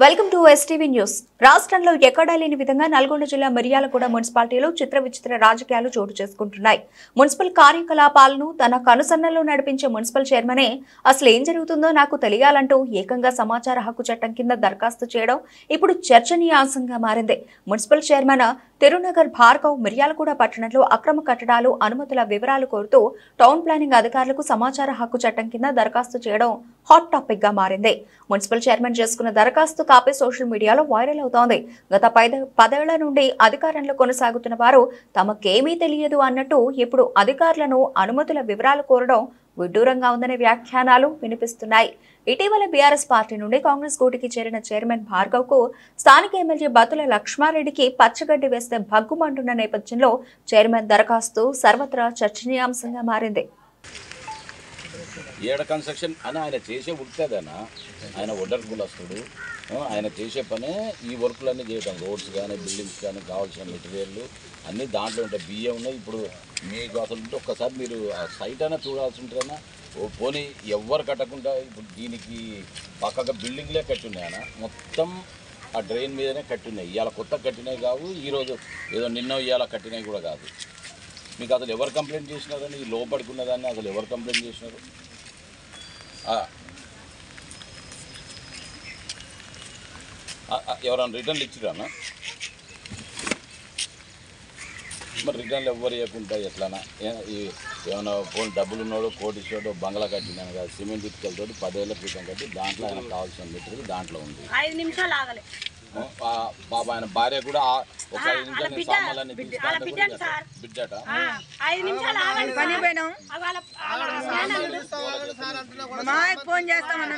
Welcome to STV news. రాష్ట్రంలో ఎక్కడా లేని విధంగా నల్గొండ జిల్లా మిర్యాలగూడ మున్సిపాలిటీలో చిత్ర రాజకీయాలు చోటు చేసుకుంటున్నాయి. మున్సిపల్ కార్యకలాపాలను తన కనుసన్నల్లో నడిపించే మున్సిపల్ చైర్మనే అసలు ఏం జరుగుతుందో నాకు తెలియాలంటూ ఏకంగా సమాచార హక్కు చట్టం కింద దరఖాస్తు చేయడం ఇప్పుడు చర్చనీయాంశంగా మారింది. మున్సిపల్ చైర్మన్ తిరునగర్ భార్గవ్ మిర్యాలగూడ పట్టణంలో అక్రమ కట్టడాలు అనుమతుల వివరాలు కోరుతూ టౌన్ ప్లానింగ్ అధికారులకు సమాచార హక్కు చట్టం కింద దరఖాస్తు చేయడం హాట్ టాపిక్ గా మారింది. మున్సిపల్ చైర్మన్ చేసుకున్న దరఖాస్తు కాపీ సోషల్ మీడియాలో వైరల్ అవుతోంది. గత 10 ఏళ్ల నుండి అధికారంలో కొనసాగుతున్న వారు తమకేమీ తెలియదు అన్నట్టు ఇప్పుడు అధికారులను అనుమతుల వివరాలు కోరడం విడ్డూరంగా ఉందనే వ్యాఖ్యానాలు వినిపిస్తున్నాయి. ఇటీవల బీఆర్ఎస్ పార్టీ నుండి కాంగ్రెస్ గూటికి చేరిన చైర్మన్ భార్గవ్ కు స్థానిక ఎమ్మెల్యే బతుల లక్ష్మారెడ్డికి పచ్చగడ్డి వేస్తే భగ్గుమంటున్న నేపథ్యంలో చైర్మన్ దరఖాస్తు సర్వత్రా చర్చనీయాంశంగా మారింది. ఏడ కన్స్ట్రక్షన్ అని ఆయన చేసే వృత్తేదనా, ఆయన ఒడ్డర్ కులస్తుడు, ఆయన చేసే పనే ఈ వర్కులన్నీ చేయటం. రోడ్స్ కానీ బిల్డింగ్స్ కానీ కావాల్సిన మెటీరియల్ అన్నీ దాంట్లో ఉంటాయి. బియ్యం ఉన్నాయి. ఇప్పుడు మీకు అసలు ఉంటే ఒక్కసారి మీరు ఆ సైట్ అయినా చూడాల్సి ఉంటుందన్నా. పోనీ ఎవ్వరు కట్టకుండా ఇప్పుడు దీనికి పక్కగా బిల్డింగ్లే కట్టున్నాయన, మొత్తం ఆ డ్రైన్ మీదనే కట్టున్నాయి. ఇవాళ కొత్త కట్టినాయి కావు, ఈరోజు ఏదో నిన్న ఇవాళ కట్టినాయి కూడా కాదు. మీకు అసలు ఎవరు కంప్లైంట్ చేసినారని, ఈ లోపడుకున్నదాన్ని అసలు ఎవరు కంప్లైంట్ చేసినారు? ఎవరైనా రిటర్న్లు ఇచ్చిరానా? మరి రిటర్న్లు ఎవ్వరు ఇవ్వకుండా ఎట్లానా? ఏమైనా ఫోన్ డబ్బులు ఉన్నాడు, కోటిస్తాడు, బంగ్లా కట్టినాను కదా, సిమెంట్ ఇటుకలతో 10 ఏళ్ల క్రితం కట్టి దాంట్లో ఆయన కావాల్సిన మెటీరియల్ దాంట్లో ఉంది. 5 నిమిషాలు ఆగలే బాబా. ఆయన భార్య కూడా ఒక 5 నిమిషాలు సామాన్లన్నీ బిడ్డట. ఫోన్ చేస్తామన్నా.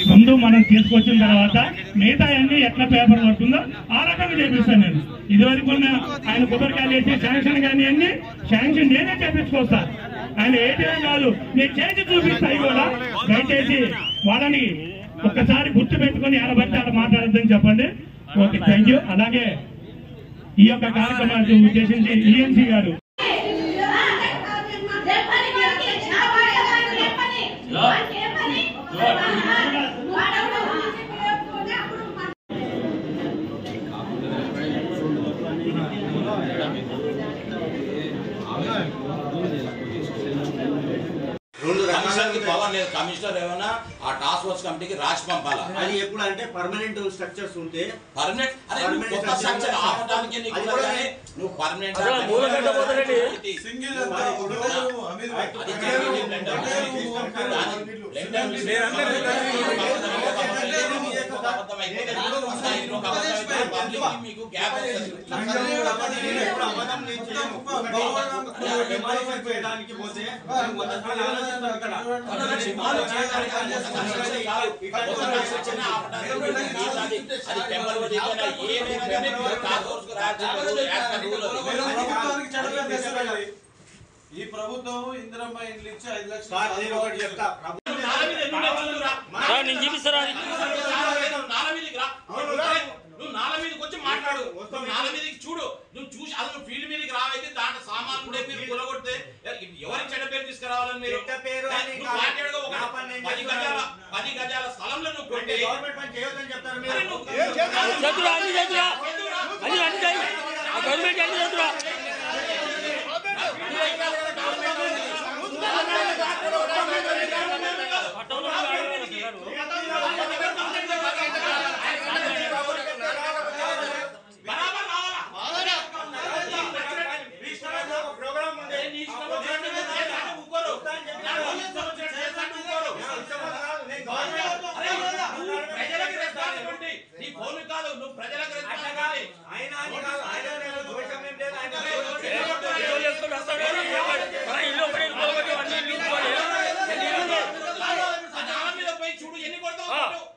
ముందు మనం తీసుకొచ్చిన తర్వాత మిగతా అన్ని ఎట్లా పేపర్ పడుతుందో ఆ రకంగా చేపిస్తాను నేను. ఇదివరకు ఆయన కొబ్బరికాయలు వేసి శాంక్షన్ కానీ అన్ని శాంక్షన్ నేనే చేపించుకోస్తా. ఆయన ఏటీఎం కాదు, నేను చేసి చూపిస్తాయి కూడా. దయచేసి వాళ్ళని ఒక్కసారి గుర్తు పెట్టుకుని ఎలా బట్టి అలా మాట్లాడద్దని చెప్పండి. Okay, thank you. అలాగే ఈ యొక్క కార్యక్రమాన్ని ఉద్దేశించి ఈఎన్సీ గారు కమిషనర్ ఏమైనా ఆ టాస్క్ ఫోర్స్ కమిటీకి రాసి పంపాలా? అది ఎప్పుడు అంటే పర్మనెంట్ స్ట్రక్చర్స్ ఉంటే పర్మనెంట్ నువ్వు పర్మనెంట్ మీకు గ్యాప్ ఈ ప్రభుత్వం ఇందిరమ్మ ఇండ్లు ఇచ్చి 5 లక్షలు చెప్తా. నువ్వు నాల మీదకి వచ్చి మాట్లాడు, నాల మీదకి చూడు. నువ్వు చూసి అసలు ఫీల్డ్ మీదకి రావైతే దాంట్లో సామాన్లు ఉండే మీరు కొలగొడితే ఎవరికి చెడ్డ పేరు తీసుకురావాలని మీరు 10 గజాల స్థలంలో నువ్వు కొట్టి గవర్నమెంట్ పని చేయొద్దని చెప్తారు మీరు. చూడు ఎన్ని కొడతావు